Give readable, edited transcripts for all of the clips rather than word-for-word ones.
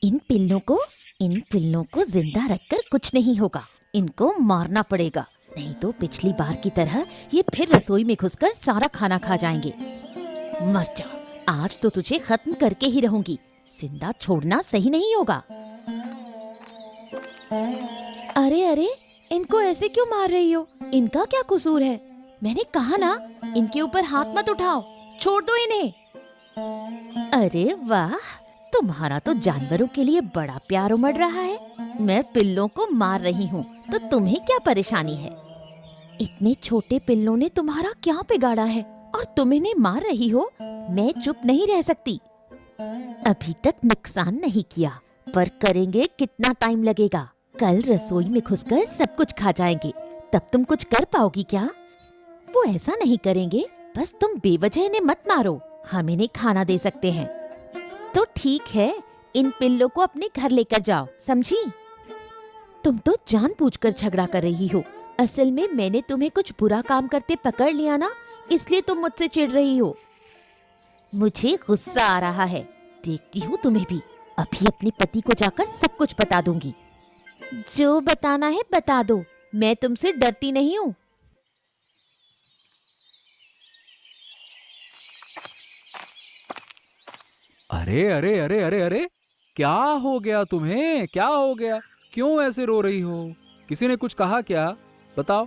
इन पिल्लों को जिंदा रखकर कुछ नहीं होगा। इनको मारना पड़ेगा, नहीं तो पिछली बार की तरह ये फिर रसोई में घुसकर सारा खाना खा जाएंगे। मर जा, आज तो तुझे खत्म करके ही रहूंगी। जिंदा छोड़ना सही नहीं होगा। अरे अरे, इनको ऐसे क्यों मार रही हो? इनका क्या कसूर है? मैंने कहा ना, इनके ऊपर हाथ मत उठाओ, छोड़ दो इन्हें। अरे वाह, तुम्हारा तो जानवरों के लिए बड़ा प्यार उमड़ रहा है। मैं पिल्लों को मार रही हूँ तो तुम्हें क्या परेशानी है? इतने छोटे पिल्लों ने तुम्हारा क्या बिगाड़ा है और तुम इन्हें मार रही हो? मैं चुप नहीं रह सकती। अभी तक नुकसान नहीं किया, पर करेंगे कितना टाइम लगेगा? कल रसोई में घुसकर सब कुछ खा जाएंगे, तब तुम कुछ कर पाओगी क्या? वो ऐसा नहीं करेंगे, बस तुम बेवजह इन्हें मत मारो, हम इन्हें खाना दे सकते हैं। तो ठीक है, इन पिल्लों को अपने घर लेकर जाओ, समझी? तुम तो जानबूझकर झगड़ा कर रही हो। असल में मैंने तुम्हें कुछ बुरा काम करते पकड़ लिया ना, इसलिए तुम मुझसे चिढ़ रही हो। मुझे गुस्सा आ रहा है, देखती हूँ तुम्हें भी। अभी अपने पति को जाकर सब कुछ बता दूंगी। जो बताना है बता दो, मैं तुमसे डरती नहीं हूँ। अरे अरे अरे अरे अरे, क्या हो गया तुम्हें? क्या हो गया? क्यों ऐसे रो रही हो? किसी ने कुछ कहा क्या? बताओ।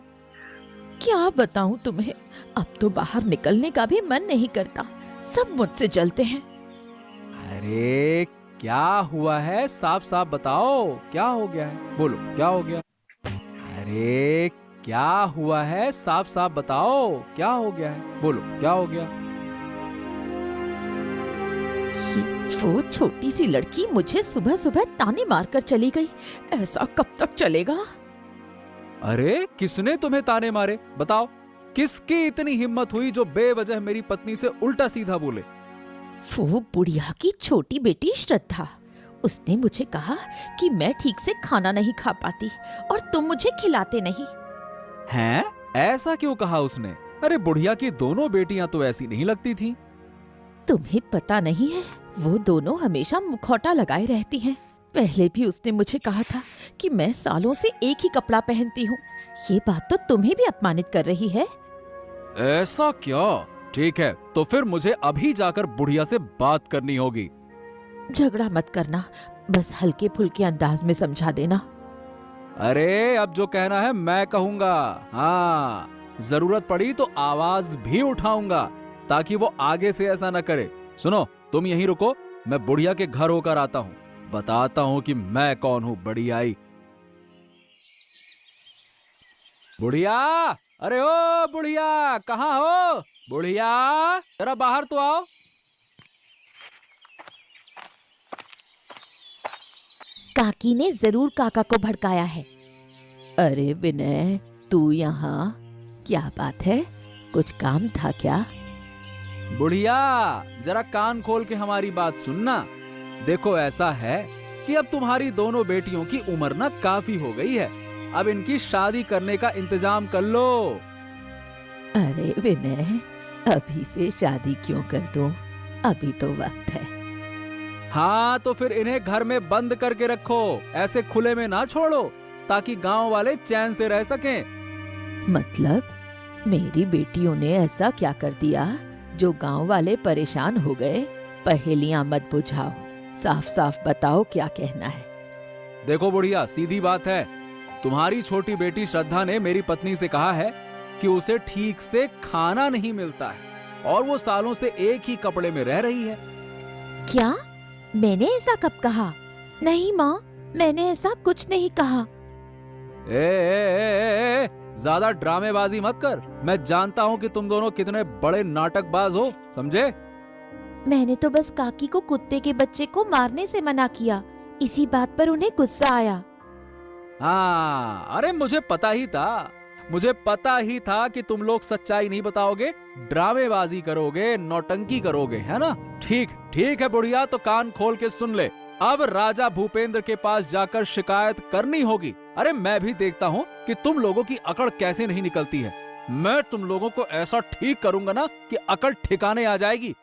क्या बताऊं तुम्हें, अब तो बाहर निकलने का भी मन नहीं करता। सब मुझसे जलते हैं। अरे क्या हुआ है? साफ साफ बताओ, क्या हो गया है? बोलो, क्या हो गया? अरे क्या हुआ है? साफ साफ बताओ, क्या हो गया है? बोलो, क्या हो गया? वो छोटी सी लड़की मुझे सुबह सुबह ताने मारकर चली गई। ऐसा कब तक चलेगा? अरे किसने तुम्हें ताने मारे? बताओ, किसकी इतनी हिम्मत हुई जो बेवजह मेरी पत्नी से उल्टा सीधा बोले? वो बुढ़िया की छोटी बेटी श्रद्धा। उसने मुझे कहा कि मैं ठीक से खाना नहीं खा पाती और तुम मुझे खिलाते नहीं। हैं? ऐसा क्यों कहा उसने? अरे बुढ़िया की दोनों बेटियां तो ऐसी नहीं लगती थीं। तुम्हें पता नहीं है, वो दोनों हमेशा मुखौटा लगाए रहती हैं। पहले भी उसने मुझे कहा था कि मैं सालों से एक ही कपड़ा पहनती हूँ। ये बात तो तुम्हें भी अपमानित कर रही है। ऐसा क्या? ठीक है, तो फिर मुझे अभी जाकर बुढ़िया से बात करनी होगी। झगड़ा मत करना, बस हल्के फुल्के अंदाज में समझा देना। अरे अब जो कहना है मैं कहूंगा। हाँ, जरूरत पड़ी तो आवाज भी उठाऊंगा, ताकि वो आगे से ऐसा न करे। सुनो, तुम यहीं रुको, मैं बुढ़िया के घर होकर आता हूँ। बताता हूँ कि मैं कौन हूँ। बड़ी आई। बुढ़िया, अरे ओ बुढ़िया, कहाँ हो? बुढ़िया, जरा बाहर तो आओ। काकी ने जरूर काका को भड़काया है। अरे विनय, तू यहाँ? क्या बात है, कुछ काम था क्या? बुढ़िया, जरा कान खोल के हमारी बात सुनना। देखो, ऐसा है कि अब तुम्हारी दोनों बेटियों की उम्र ना काफी हो गई है। अब इनकी शादी करने का इंतजाम कर लो। अरे विनय, अभी से शादी क्यों कर दूं? अभी तो वक्त है। हाँ, तो फिर इन्हें घर में बंद करके रखो, ऐसे खुले में ना छोड़ो, ताकि गांव वाले चैन से रह सकें। मतलब मेरी बेटियों ने ऐसा क्या कर दिया जो गांव वाले परेशान हो गए? पहेलियां मत बुझाओ, साफ साफ बताओ क्या कहना है। देखो बुढ़िया, सीधी बात है। तुम्हारी छोटी बेटी श्रद्धा ने मेरी पत्नी से कहा है कि उसे ठीक से खाना नहीं मिलता है और वो सालों से एक ही कपड़े में रह रही है। क्या? मैंने ऐसा कब कहा? नहीं माँ, मैंने ऐसा कुछ नहीं कहा। ज्यादा ड्रामेबाजी मत कर। मैं जानता हूँ कि तुम दोनों कितने बड़े नाटकबाज हो, समझे? मैंने तो बस काकी को कुत्ते के बच्चे को मारने से मना किया, इसी बात पर उन्हें गुस्सा आया। हाँ, अरे मुझे पता ही था, मुझे पता ही था कि तुम लोग सच्चाई नहीं बताओगे, ड्रामेबाजी करोगे, नौटंकी करोगे, है ना? ठीक ठीक है बुढ़िया, तो कान खोल के सुन ले। अब राजा भूपेंद्र के पास जाकर शिकायत करनी होगी। अरे मैं भी देखता हूँ कि तुम लोगों की अकड़ कैसे नहीं निकलती है। मैं तुम लोगों को ऐसा ठीक करूंगा ना कि अकड़ ठिकाने आ जाएगी।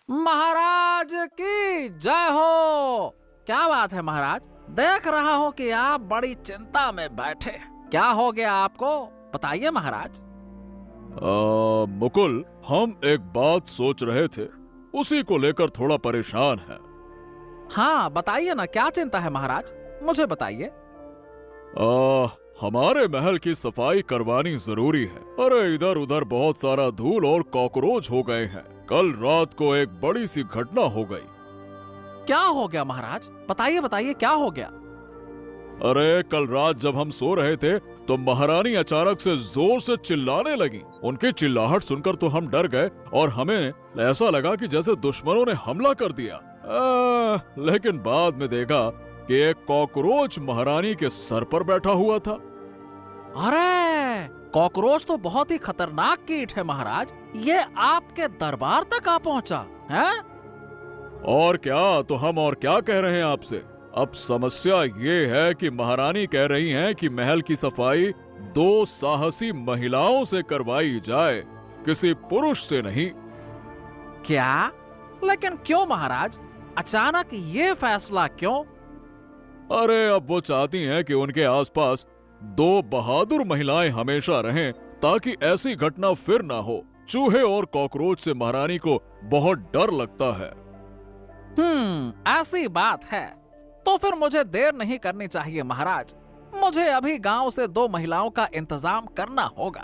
महाराज की जय हो। क्या बात है महाराज, देख रहा हूँ कि आप बड़ी चिंता में बैठे। क्या हो गया आपको, बताइए महाराज। मुकुल, हम एक बात सोच रहे थे, उसी को लेकर थोड़ा परेशान है। हाँ बताइए ना, क्या चिंता है महाराज, मुझे बताइए। हमारे महल की सफाई करवानी जरूरी है। अरे इधर उधर बहुत सारा धूल और कॉकरोच हो गए हैं। कल रात को एक बड़ी सी घटना हो गई। क्या हो गया महाराज, बताइए बताइए क्या हो गया। अरे कल रात जब हम सो रहे थे तो महारानी अचानक से जोर से चिल्लाने लगी। उनकी चिल्लाहट सुनकर तो हम डर गए और हमें ऐसा लगा कि जैसे दुश्मनों ने हमला कर दिया। लेकिन बाद में देखा कि एक कॉकरोच महारानी के सर पर बैठा हुआ था। अरे कॉकरोच तो बहुत ही खतरनाक कीट है महाराज, ये आपके दरबार तक आ पहुंचा है। और क्या, तो हम और क्या कह रहे हैं आपसे। अब समस्या ये है कि महारानी कह रही हैं कि महल की सफाई 2 साहसी महिलाओं से करवाई जाए, किसी पुरुष से नहीं। क्या, लेकिन क्यों महाराज, अचानक ये फैसला क्यों। अरे अब वो चाहती हैं कि उनके आसपास 2 बहादुर महिलाएं हमेशा रहें ताकि ऐसी घटना फिर ना हो। चूहे और कॉकरोच से महारानी को बहुत डर लगता है। ऐसी बात है तो फिर मुझे देर नहीं करनी चाहिए महाराज। मुझे अभी गांव से 2 महिलाओं का इंतजाम करना होगा।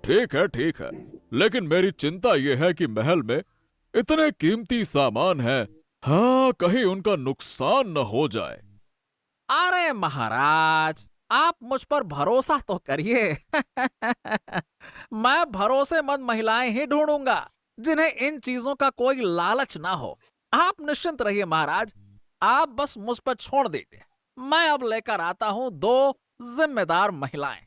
ठीक है, लेकिन मेरी चिंता यह है कि महल में इतने कीमती सामान है, हाँ कहीं उनका नुकसान न हो जाए। अरे महाराज, आप मुझ पर भरोसा तो करिए। मैं भरोसेमंद महिलाएं ही ढूंढूंगा जिन्हें इन चीजों का कोई लालच ना हो। आप निश्चिंत रहिए महाराज, आप बस मुझ पर छोड़ दीजिए। मैं अब लेकर आता हूं 2 जिम्मेदार महिलाएं।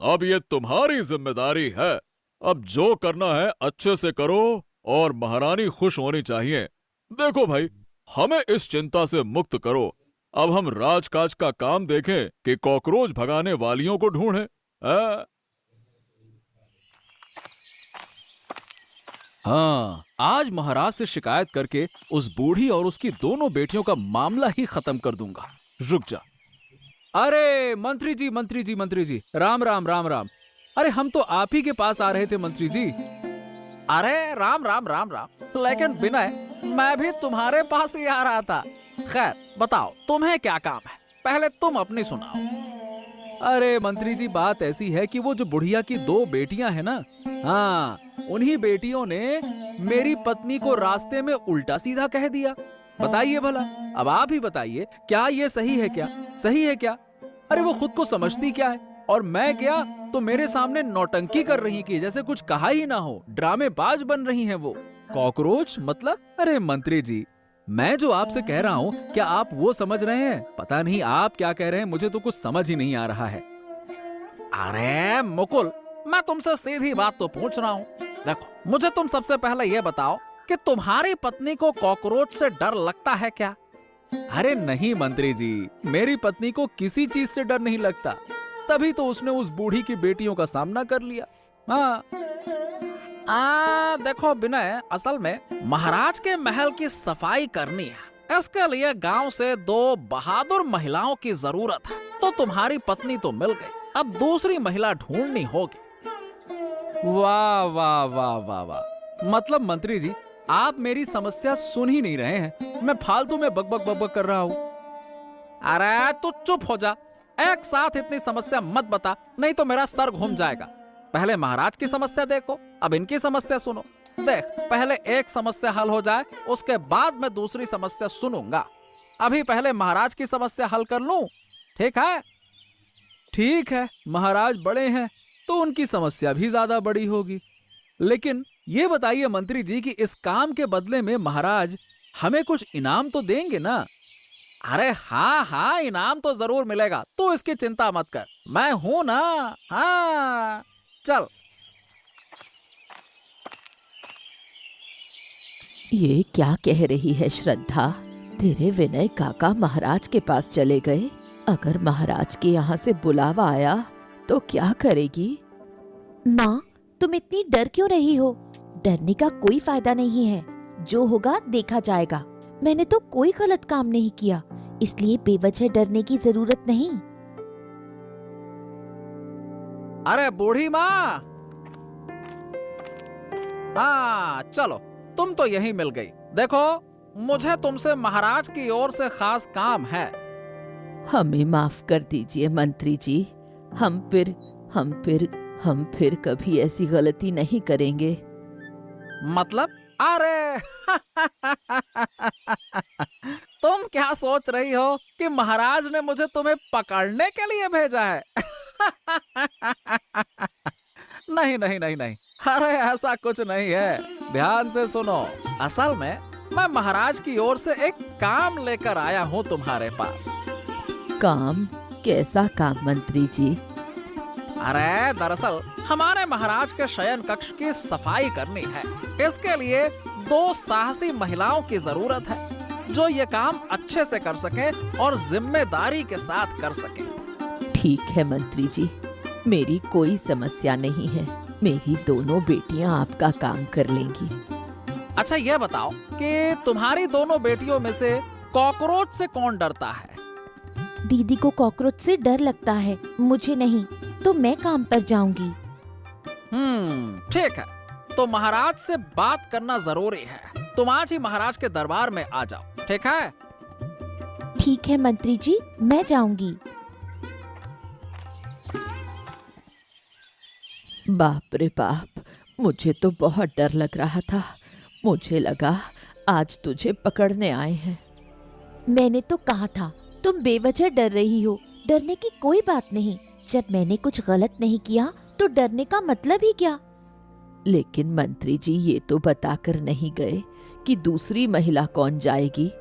अब ये तुम्हारी जिम्मेदारी है। अब जो करना है अच्छे से करो और महारानी खुश होनी चाहिए। देखो भाई, हमें इस चिंता से मुक्त करो। अब हम राजकाज का काम देखें कि कॉकरोच भगाने वालियों को ढूंढें। हाँ, आज महाराज से शिकायत करके उस बूढ़ी और उसकी दोनों बेटियों का मामला ही खत्म कर दूंगा। रुक जा। अरे मंत्री जी, राम राम राम राम। अरे हम तो आप ही के पास आ रहे थे मंत्री जी। अरे राम राम राम राम, लेकिन विनय, मैं भी तुम्हारे पास ही आ रहा था। खैर बताओ तुम्हें क्या काम है, पहले तुम अपनी सुनाओ। अरे मंत्री जी, बात ऐसी है कि वो जो बुढ़िया की 2 बेटियां हैं ना, हाँ उन्हीं बेटियों ने मेरी पत्नी को रास्ते में उल्टा सीधा कह दिया। बताइए भला, अब आप ही बताइए, क्या ये सही है क्या, सही है क्या। अरे वो खुद को समझती क्या है, और मैं क्या तो मेरे सामने नौटंकी कर रही कि जैसे कुछ कहा ही ना हो, ड्रामेबाज बन रही हैं वो। कॉकरोच मतलब, अरे मंत्री जी, मैं जो आपसे कह रहा हूँ क्या आप वो समझ रहे हैं। पता नहीं आप क्या कह रहे हैं, मुझे तो कुछ समझ ही नहीं आ रहा है। अरे मुकुल, मैं तुमसे सीधी बात तो पूछ रहा हूँ। देखो, मुझे तुम सबसे पहले ये बताओ कि तुम्हारी पत्नी को कॉकरोच से डर लगता है क्या। अरे नहीं मंत्री जी, मेरी पत्नी को किसी चीज से डर नहीं लगता, तभी तो उसने उस बूढ़ी की बेटियों का सामना कर लिया। हाँ देखो विनय, असल में महाराज के महल की सफाई करनी है, इसके लिए गांव से 2 बहादुर महिलाओं की जरूरत है। तो तुम्हारी पत्नी तो मिल गई, अब दूसरी महिला ढूंढनी होगी। वाह वाह वाह वाह वाह, मतलब मंत्री जी आप मेरी समस्या सुन ही नहीं रहे हैं, मैं फालतू में बकबक कर रहा हूँ। अरे तू चुप हो जा, एक साथ इतनी समस्या मत बता, नहीं तो मेरा सर घूम जाएगा। पहले महाराज की समस्या देखो, अब इनकी समस्या सुनो। देख, पहले एक समस्या हल हो जाए, उसके बाद मैं दूसरी समस्या सुनूंगा। अभी पहले महाराज की समस्या हल कर लूं, ठीक है। ठीक है, महाराज बड़े हैं तो उनकी समस्या भी ज्यादा बड़ी होगी। लेकिन ये बताइए मंत्री जी कि इस काम के बदले में महाराज हमें कुछ इनाम तो देंगे ना। अरे हाँ, इनाम तो जरूर मिलेगा, तू इसकी चिंता मत कर, मैं हूं ना। हाँ चल। ये क्या कह रही है श्रद्धा? तेरे विनय काका महाराज के पास चले गए। अगर महाराज के यहाँ से बुलावा आया तो क्या करेगी? माँ, तुम इतनी डर क्यों रही हो? डरने का कोई फायदा नहीं है, जो होगा देखा जाएगा। मैंने तो कोई गलत काम नहीं किया, इसलिए बेवजह डरने की जरूरत नहीं। अरे बूढ़ी माँ, हाँ चलो, तुम तो यहीं मिल गई। देखो, मुझे तुमसे महाराज की ओर से खास काम है। हमें माफ कर दीजिए मंत्री जी, हम फिर कभी ऐसी गलती नहीं करेंगे। मतलब? अरे तुम क्या सोच रही हो कि महाराज ने मुझे तुम्हें पकड़ने के लिए भेजा है? नहीं नहीं नहीं नहीं, अरे ऐसा कुछ नहीं है। ध्यान से सुनो, असल में मैं महाराज की ओर से एक काम लेकर आया हूँ तुम्हारे पास। काम? कैसा काम मंत्री जी? अरे दरअसल हमारे महाराज के शयन कक्ष की सफाई करनी है। इसके लिए 2 साहसी महिलाओं की जरूरत है जो ये काम अच्छे से कर सके और जिम्मेदारी के साथ कर सके। ठीक है मंत्री जी, मेरी कोई समस्या नहीं है। मेरी दोनों बेटियां आपका काम कर लेंगी। अच्छा ये बताओ कि तुम्हारी दोनों बेटियों में से कॉकरोच से कौन डरता है? दीदी को कॉकरोच से डर लगता है, मुझे नहीं, तो मैं काम पर जाऊंगी। ठीक है, तो महाराज से बात करना जरूरी है। तुम आज ही महाराज के दरबार में आ जाओ, ठीक है? ठीक है मंत्री जी, मैं जाऊंगी। बाप रे बाप, मुझे तो बहुत डर लग रहा था। मुझे लगा आज तुझे पकड़ने आए हैं। मैंने तो कहा था, तुम बेवजह डर रही हो। डरने की कोई बात नहीं। जब मैंने कुछ गलत नहीं किया तो डरने का मतलब ही क्या? लेकिन मंत्री जी ये तो बताकर नहीं गए कि दूसरी महिला कौन जाएगी।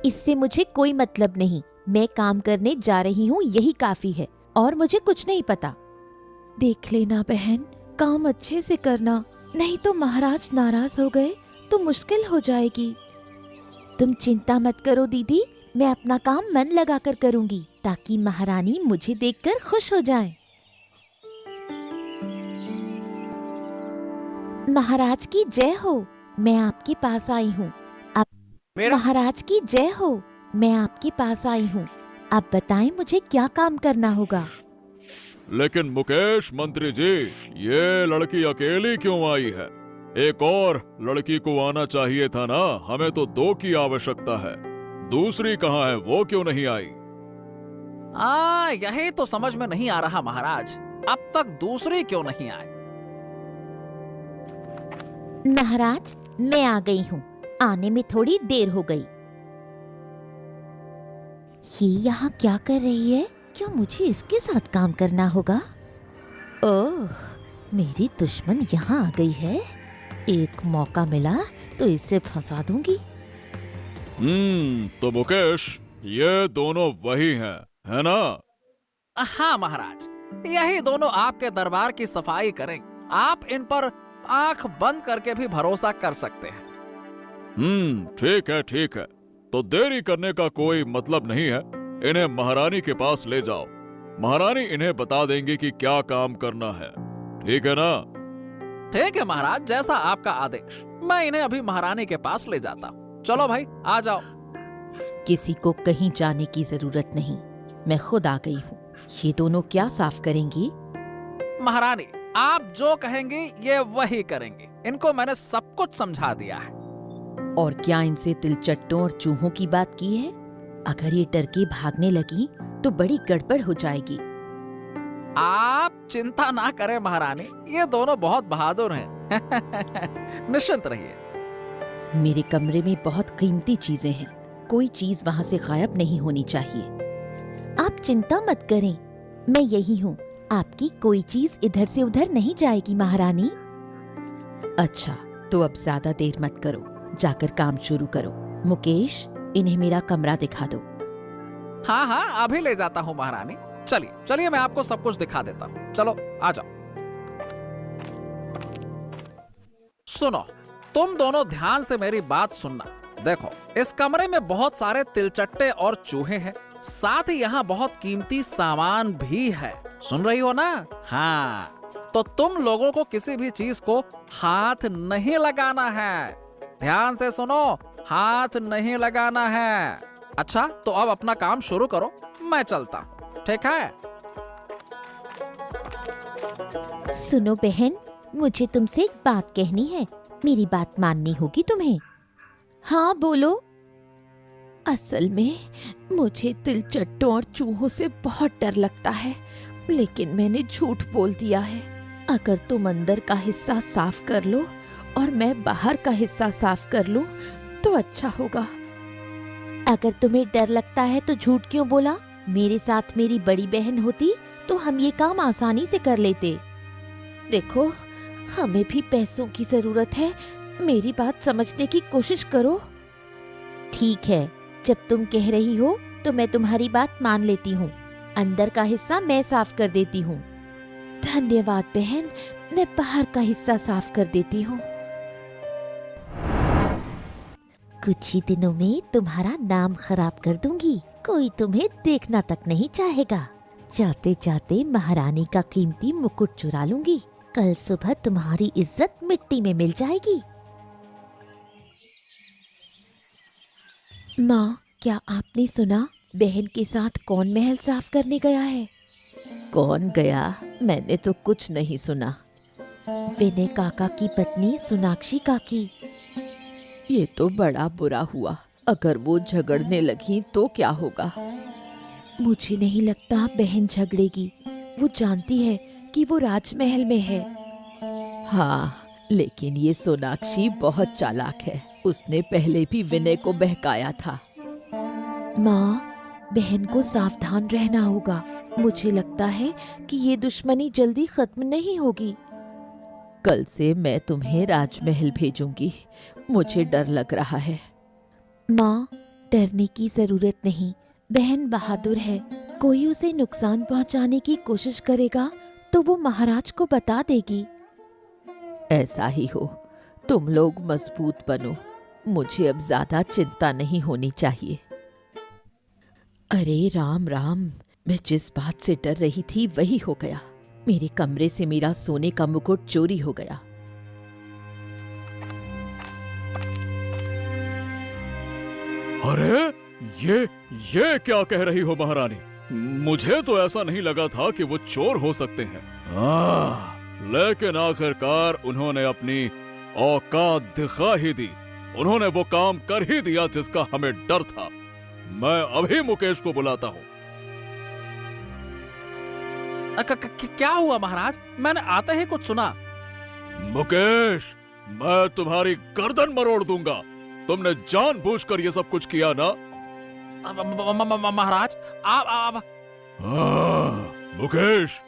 इससे मुझे कोई मतलब नहीं। मैं काम करने जा रही हूँ, यही काफी है, और मुझे कुछ नहीं पता। देख लेना बहन, काम अच्छे से करना, नहीं तो महाराज नाराज हो गए तो मुश्किल हो जाएगी। तुम चिंता मत करो दीदी, मैं अपना काम मन लगाकर करूंगी ताकि महारानी मुझे देखकर खुश हो जाए। महाराज की जय हो, मैं आपके पास आई हूँ। महाराज की जय हो, मैं आपके पास आई हूँ। आप बताएं मुझे क्या काम करना होगा? लेकिन मुकेश मंत्री जी, ये लड़की अकेली क्यों आई है? एक और लड़की को आना चाहिए था ना। हमें तो 2 की आवश्यकता है। दूसरी कहाँ है, वो क्यों नहीं आई? यही तो समझ में नहीं आ रहा महाराज, अब तक दूसरी क्यों नहीं आई? महाराज, मैं आ गई हूँ। आने में थोड़ी देर हो गई। ये यहाँ क्या कर रही है? क्या मुझे इसके साथ काम करना होगा? ओह, मेरी दुश्मन यहाँ आ गई है। एक मौका मिला तो इसे फंसा दूंगी। तो मुकेश, ये दोनों वही हैं, है ना? हाँ महाराज, यही दोनों आपके दरबार की सफाई करेंगे। आप इन पर आंख बंद करके भी भरोसा कर सकते हैं। ठीक है। तो देरी करने का कोई मतलब नहीं है। इन्हें महारानी के पास ले जाओ। महारानी इन्हें बता देंगी कि क्या काम करना है। ठीक है ना? ठीक है महाराज, जैसा आपका आदेश। मैं इन्हें अभी महारानी के पास ले जाता हूँ। चलो भाई, आ जाओ। किसी को कहीं जाने की जरूरत नहीं, मैं खुद आ गई हूँ। ये दोनों क्या साफ करेंगी? महारानी, आप जो कहेंगी ये वही करेंगी। इनको मैंने सब कुछ समझा दिया है। और क्या इनसे तिलचट्टों और चूहों की बात की है? अगर ये डर के भागने लगी तो बड़ी गड़बड़ हो जाएगी। आप चिंता ना करें महारानी, ये दोनों बहुत बहादुर हैं। निश्चिंत रहिए। मेरे कमरे में बहुत कीमती चीजें हैं, कोई चीज वहाँ से गायब नहीं होनी चाहिए। आप चिंता मत करें, मैं यही हूँ। आपकी कोई चीज इधर से उधर नहीं जाएगी महारानी। अच्छा, तो अब ज्यादा देर मत करो, जाकर काम शुरू करो। मुकेश, इन्हें मेरा कमरा दिखा दो। हाँ, अभी ले जाता हूँ महारानी। चलिए मैं आपको सब कुछ दिखा देता हूँ। चलो आ जाओ। सुनो, तुम दोनों ध्यान से मेरी बात सुनना। देखो, इस कमरे में बहुत सारे तिलचट्टे और चूहे हैं। साथ ही यहाँ बहुत कीमती सामान भी है। सुन रही हो ना? हाँ, तो तुम लोगों को किसी भी चीज को हाथ नहीं लगाना है। ध्यान से सुनो, हाथ नहीं लगाना है। अच्छा, तो अब अपना काम शुरू करो, मैं चलता हूँ, ठीक है? सुनो बहन, मुझे तुमसे एक बात कहनी है। मेरी बात माननी होगी तुम्हें। हाँ बोलो। असल में मुझे तिलचट्टों और चूहों से बहुत डर लगता है, लेकिन मैंने झूठ बोल दिया है। अगर तुम अंदर का हिस्सा साफ कर लो और मैं बाहर का हिस्सा साफ कर लूं तो अच्छा होगा। अगर तुम्हें डर लगता है तो झूठ क्यों बोला? मेरे साथ मेरी बड़ी बहन होती तो हम ये काम आसानी से कर लेते। देखो, हमें भी पैसों की जरूरत है, मेरी बात समझने की कोशिश करो। ठीक है, जब तुम कह रही हो तो मैं तुम्हारी बात मान लेती हूँ। अंदर का हिस्सा मैं साफ कर देती हूँ। धन्यवाद बहन, मैं बाहर का हिस्सा साफ कर देती हूँ। कुछ ही दिनों में तुम्हारा नाम खराब कर दूंगी, कोई तुम्हें देखना तक नहीं चाहेगा। जाते जाते महारानी का कीमती मुकुट चुरा लूंगी। कल सुबह तुम्हारी इज्जत मिट्टी में मिल जाएगी। माँ, क्या आपने सुना बहन के साथ कौन महल साफ करने गया है? कौन गया? मैंने तो कुछ नहीं सुना। विनय काका की पत्नी सोनाक्षी काकी। ये तो बड़ा बुरा हुआ। अगर वो झगड़ने लगी तो क्या होगा? मुझे नहीं लगता बहन झगड़ेगी। वो जानती है कि वो राजमहल में है। हाँ, लेकिन ये सोनाक्षी बहुत चालाक है। उसने पहले भी विनय को बहकाया था। माँ, बहन को सावधान रहना होगा। मुझे लगता है कि ये दुश्मनी जल्दी खत्म नहीं होगी। कल से मैं तुम्हें राजमहल भेजूंगी। मुझे डर लग रहा है। माँ, डरने की जरूरत नहीं। बहन बहादुर है। कोई उसे नुकसान पहुंचाने की कोशिश करेगा तो वो महाराज को बता देगी। ऐसा ही हो। तुम लोग मजबूत बनो। मुझे अब ज्यादा चिंता नहीं होनी चाहिए। अरे राम राम, मैं जिस बात से डर रही थी वही हो गया। मेरे कमरे से मेरा सोने का मुकुट चोरी हो गया। अरे ये क्या कह रही हो महारानी? मुझे तो ऐसा नहीं लगा था कि वो चोर हो सकते हैं। लेकिन आखिरकार उन्होंने अपनी औकात दिखा ही दी। उन्होंने वो काम कर ही दिया जिसका हमें डर था। मैं अभी मुकेश को बुलाता हूँ। क्या हुआ महाराज? मैंने आते ही कुछ सुना। मुकेश, मैं तुम्हारी गर्दन मरोड़ दूंगा। तुमने जानबूझकर ये सब कुछ किया ना? महाराज, आप मुकेश,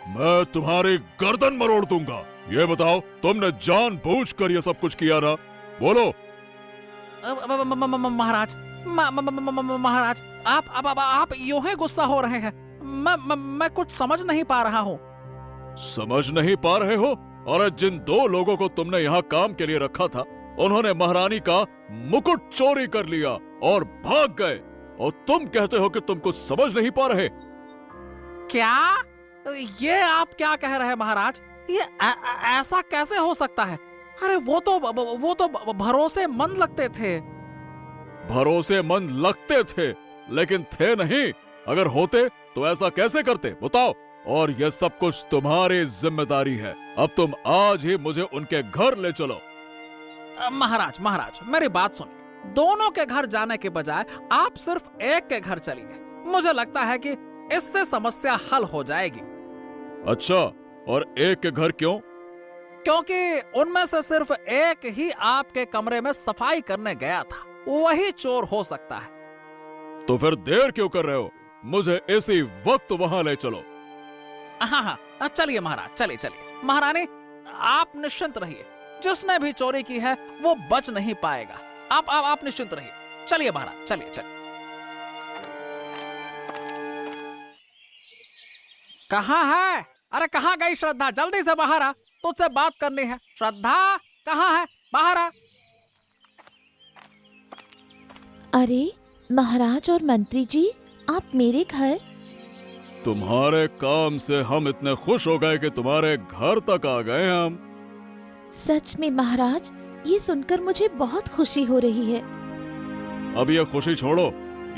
मैं तुम्हारी गर्दन मरोड़ दूंगा। ये बताओ, तुमने जानबूझकर ये सब कुछ किया ना? बोलो। महाराज, महाराज, आप यूं ही गुस्सा हो रहे हैं। मैं कुछ समझ नहीं पा रहा हूँ। समझ नहीं पा रहे हो? और जिन दो लोगों को तुमने यहाँ काम के लिए रखा था, उन्होंने महारानी का मुकुट चोरी कर लिया और भाग गए, और तुम कहते हो कि तुम कुछ समझ नहीं पा रहे। क्या? ये आप क्या कह रहे हैं महाराज? ये ऐसा कैसे हो सकता है? अरे वो तो भरोसेमंद लगते थे। भरोसेमंद लगते थे, लेकिन थे नहीं। अगर होते तो ऐसा कैसे करते, बताओ? और यह सब कुछ तुम्हारी जिम्मेदारी है। अब तुम आज ही मुझे उनके घर ले चलो। महाराज, मेरी बात सुनिए। दोनों के घर जाने के बजाय आप सिर्फ एक के घर चलिए। मुझे लगता है कि इससे समस्या हल हो जाएगी। अच्छा, और एक के घर क्यों? क्योंकि उनमें से सिर्फ एक ही आपके कमरे में सफाई करने गया था। वही चोर हो सकता है। तो फिर देर क्यों कर रहे हो? मुझे इसी वक्त वहां ले चलो। हाँ, चलिए महाराज, चलिए। महारानी, आप निश्चिंत रहिए। जिसने भी चोरी की है वो बच नहीं पाएगा। आप निश्चिंत रहिए। चलिए महाराज, चलिए। कहाँ है? अरे कहाँ गई श्रद्धा? जल्दी से बाहर आ, तुझसे बात करनी है। श्रद्धा कहाँ है? बाहर आ। अरे महाराज और मंत्री जी, आप मेरे घर? तुम्हारे काम से हम इतने खुश हो गए कि तुम्हारे घर तक आ गए हम। सच में महाराज, ये सुनकर मुझे बहुत खुशी हो रही है। अब ये खुशी छोड़ो,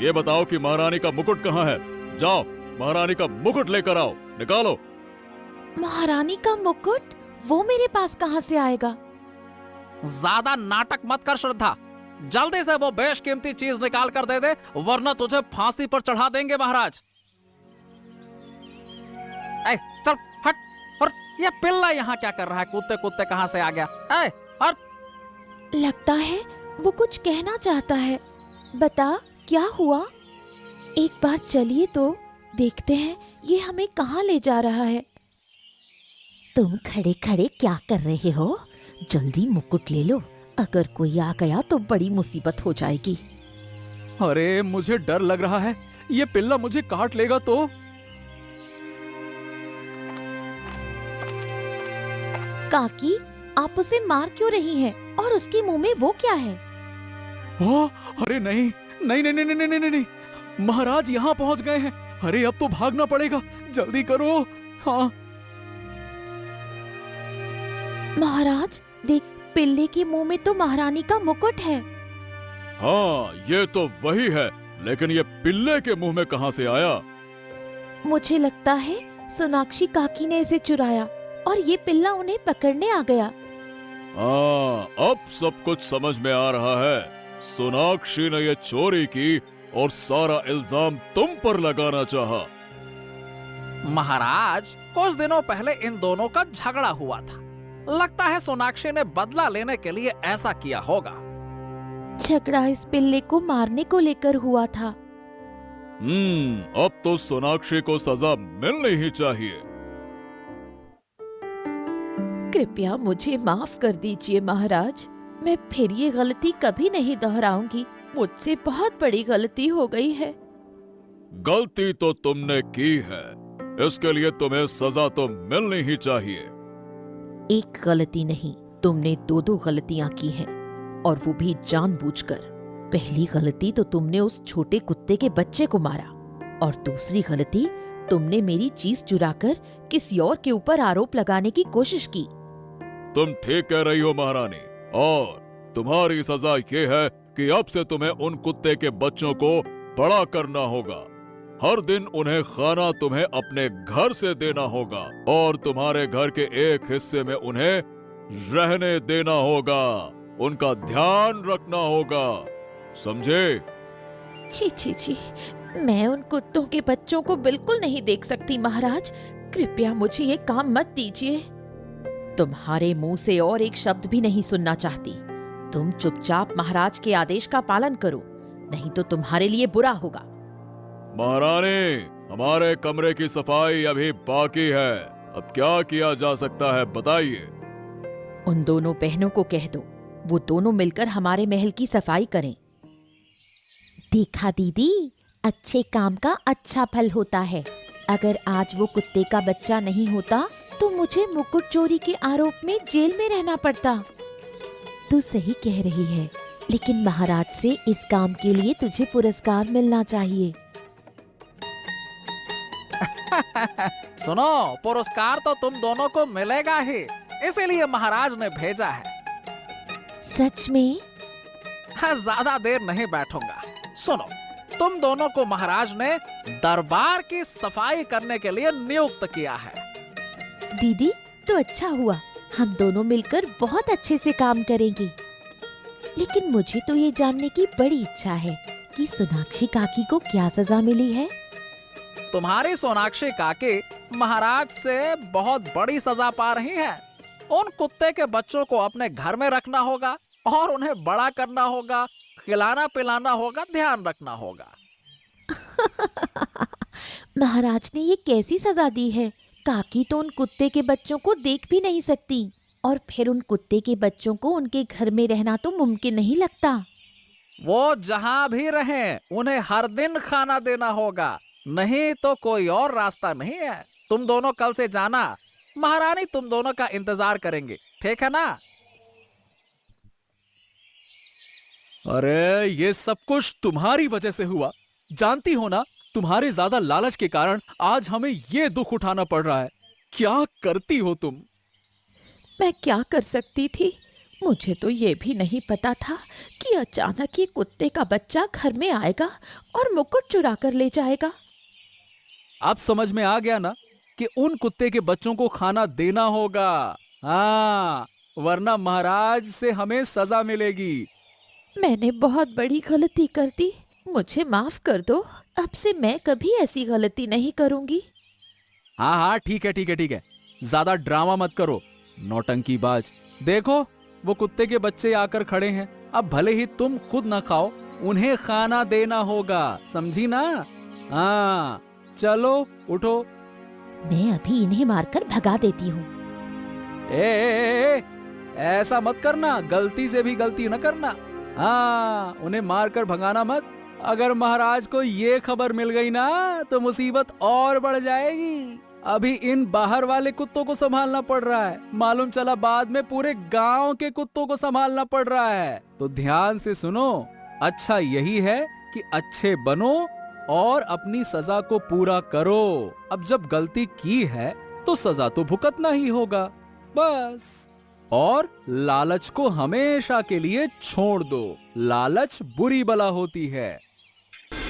ये बताओ कि महारानी का मुकुट कहाँ है। जाओ महारानी का मुकुट लेकर आओ, निकालो। महारानी का मुकुट? वो मेरे पास कहाँ से आएगा? ज्यादा नाटक मत कर श्रद्धा, जल्दी से वो बेशकीमती चीज निकाल कर दे दे, वरना तुझे फांसी पर चढ़ा देंगे महाराज। ऐ, चल हट। और ये पिल्ला यहाँ क्या कर रहा है? कुत्ते कुत्ते कहाँ से आ गया? ऐ, और लगता है वो कुछ कहना चाहता है। बता, क्या हुआ? एक बार चलिए तो देखते हैं ये हमें कहाँ ले जा रहा है। तुम खड़े खड़े क्या कर रहे हो? जल्दी मुकुट ले लो, अगर कोई आ गया तो बड़ी मुसीबत हो जाएगी। अरे मुझे डर लग रहा है, ये पिल्ला मुझे काट लेगा तो। काकी, आप उसे मार क्यों रही हैं? और उसके मुंह में वो क्या है? अरे नहीं नहीं नहीं नहीं नहीं नहीं नहीं, नहीं। महाराज यहाँ पहुँच गए हैं। अरे अब तो भागना पड़ेगा, जल्दी करो। हाँ महाराज देख, पिल्ले के मुंह में तो महारानी का मुकुट है। हाँ ये तो वही है, लेकिन ये पिल्ले के मुंह में कहाँ से आया? मुझे लगता है सोनाक्षी काकी ने इसे चुराया और ये पिल्ला उन्हें पकड़ने आ गया। हाँ अब सब कुछ समझ में आ रहा है। सोनाक्षी ने ये चोरी की और सारा इल्जाम तुम पर लगाना चाहा। महाराज, कुछ दिनों पहले इन दोनों का झगड़ा हुआ था। लगता है सोनाक्षी ने बदला लेने के लिए ऐसा किया होगा। झगड़ा इस पिल्ले को मारने को लेकर हुआ था। अब तो सोनाक्षी को सजा मिलनी ही चाहिए। कृपया मुझे माफ कर दीजिए महाराज, मैं फिर ये गलती कभी नहीं दोहराऊंगी। मुझसे बहुत बड़ी गलती हो गई है। गलती तो तुमने की है, इसके लिए तुम्हें सजा तो मिलनी ही चाहिए। एक गलती नहीं, तुमने दो दो गलतियां की हैं, और वो भी जानबूझकर। पहली गलती तो तुमने उस छोटे कुत्ते के बच्चे को मारा, और दूसरी गलती तुमने मेरी चीज चुराकर किसी और के ऊपर आरोप लगाने की कोशिश की। तुम ठीक कह रही हो महारानी, और तुम्हारी सजा ये है कि अब से तुम्हें उन कुत्ते के बच्चों को बड़ा करना होगा। हर दिन उन्हें खाना तुम्हें अपने घर से देना होगा, और तुम्हारे घर के एक हिस्से में उन्हें रहने देना होगा। उनका ध्यान रखना होगा, समझे? छी छी छी, मैं उन कुत्तों के बच्चों को बिल्कुल नहीं देख सकती महाराज। कृपया मुझे ये काम मत दीजिए। तुम्हारे मुंह से और एक शब्द भी नहीं सुनना चाहती। तुम चुपचाप महाराज के आदेश का पालन करो, नहीं तो तुम्हारे लिए बुरा होगा। महारानी, हमारे कमरे की सफाई अभी बाकी है, अब क्या किया जा सकता है बताइए। उन दोनों बहनों को कह दो, वो दोनों मिलकर हमारे महल की सफाई करें। देखा दीदी, अच्छे काम का अच्छा फल होता है। अगर आज वो कुत्ते का बच्चा नहीं होता तो मुझे मुकुट चोरी के आरोप में जेल में रहना पड़ता। तू सही कह रही है, लेकिन महाराज से इस काम के लिए तुझे पुरस्कार मिलना चाहिए। सुनो, पुरस्कार तो तुम दोनों को मिलेगा ही, इसीलिए महाराज ने भेजा है। सच में? हाँ, ज्यादा देर नहीं बैठूंगा। सुनो, तुम दोनों को महाराज ने दरबार की सफाई करने के लिए नियुक्त किया है। दीदी, तो अच्छा हुआ, हम दोनों मिलकर बहुत अच्छे से काम करेंगे। लेकिन मुझे तो ये जानने की बड़ी इच्छा है कि सोनाक्षी काकी को क्या सजा मिली है। तुम्हारी सोनाक्षी काकी महाराज से बहुत बड़ी सजा पा रही हैं। उन कुत्ते के बच्चों को अपने घर में रखना होगा और उन्हें बड़ा करना होगा, खिलाना पिलाना होगा, ध्यान रखना होगा। महाराज ने ये कैसी सजा दी है? काकी तो उन कुत्ते के बच्चों को देख भी नहीं सकती, और फिर उन कुत्ते के बच्चों को उनके घर में रहना तो मुमकिन नहीं लगता। वो जहां भी रहें, उन्हें हर दिन खाना देना होगा, नहीं तो कोई और रास्ता नहीं है। तुम दोनों कल से जाना, महारानी तुम दोनों का इंतजार करेंगे, ठीक है ना? अरे ये सब कुछ तुम्हारी वजह से हुआ। जानती हो ना, तुम्हारे ज्यादा लालच के कारण आज हमें ये दुख उठाना पड़ रहा है। क्या करती हो तुम? मैं क्या कर सकती थी? मुझे तो ये भी नहीं पता था कि अचानक ये कुत्ते का बच्चा घर में आएगा और मुकुट चुरा कर ले जाएगा। अब समझ में आ गया ना कि उन कुत्ते के बच्चों को खाना देना होगा। हाँ, वरना महाराज से हमें सजा मिलेगी। मैंने बहुत बड़ी गलती कर दी, मुझे माफ कर दो। अब से मैं कभी ऐसी गलती नहीं करूंगी। हाँ हाँ, ठीक है ठीक है ठीक है, ज्यादा ड्रामा मत करो नौटंकीबाज। देखो, वो कुत्ते के बच्चे आकर खड़े हैं। अब भले ही तुम खुद ना खाओ, उन्हें खाना देना होगा, समझी ना? हाँ, चलो उठो। मैं अभी इन्हें मारकर भगा देती हूँ। ए, ऐसा मत करना, गलती से भी गलती न करना। हाँ, उन्हें मारकर भगाना मत। अगर महाराज को ये खबर मिल गई ना तो मुसीबत और बढ़ जाएगी। अभी इन बाहर वाले कुत्तों को संभालना पड़ रहा है, मालूम चला बाद में पूरे गांव के कुत्तों को संभालना पड़ रहा है। तो ध्यान से सुनो, अच्छा यही है कि अच्छे बनो और अपनी सजा को पूरा करो। अब जब गलती की है तो सजा तो भुगतना ही होगा, बस। और लालच को हमेशा के लिए छोड़ दो। लालच बुरी बला होती है।